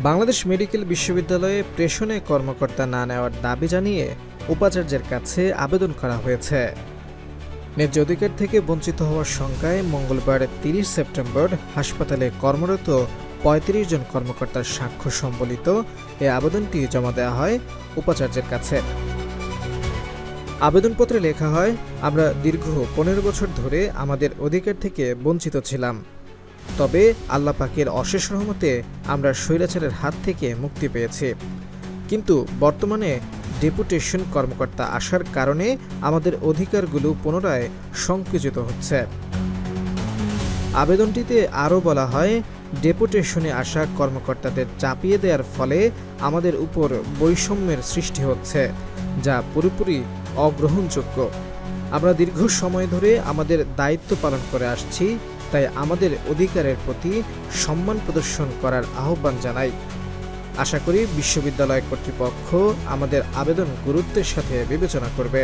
Bangladesh medical বিশ্ববিদ্যালয়ে প্রেষণে কর্মকর্তা না নেওয়ার দাবি জানিয়ে উপাচার্যের কাছে আবেদন করা হয়েছে। ন্যায্য অধিকার থেকে বঞ্চিত হওয়ার শঙ্কায় মঙ্গলবার ৩০ সেপ্টেম্বর হাসপাতালে কর্মরত ৩৫ জন কর্মকর্তার স্বাক্ষর সম্বলিত এ আবেদনটি জমা দেওয়া হয় উপাচার্যের কাছে। আবেদনপত্রে লেখা হয়, আমরা দীর্ঘ ১৫ বছর ধরে আমাদের অধিকার থেকে বঞ্চিত ছিলাম। তবে আল্লাহ পাকের অশেষ রহমতে আমরা স্বৈরাচারের হাত থেকে মুক্তি পেয়েছি। কিন্তু বর্তমানে ডেপুটেশন কর্মকর্তা আসার কারণে আমাদের অধিকারগুলো পুনরায় সংকুচিত হচ্ছে। আবেদনটিতে আরও বলা হয়, ডেপুটেশনে আসা কর্মকর্তাদের চাপিয়ে দেওয়ার ফলে আমাদের উপর বৈষম্যের সৃষ্টি হচ্ছে, যা পুরোপুরি অগ্রহণযোগ্য। আমরা দীর্ঘ সময় ধরে আমাদের দায়িত্ব পালন করে আসছি, তাই আমাদের অধিকারের প্রতি সম্মান প্রদর্শন করার আহ্বান জানাই। আশা করি বিশ্ববিদ্যালয় কর্তৃপক্ষ আমাদের আবেদন গুরুত্বের সাথে বিবেচনা করবে।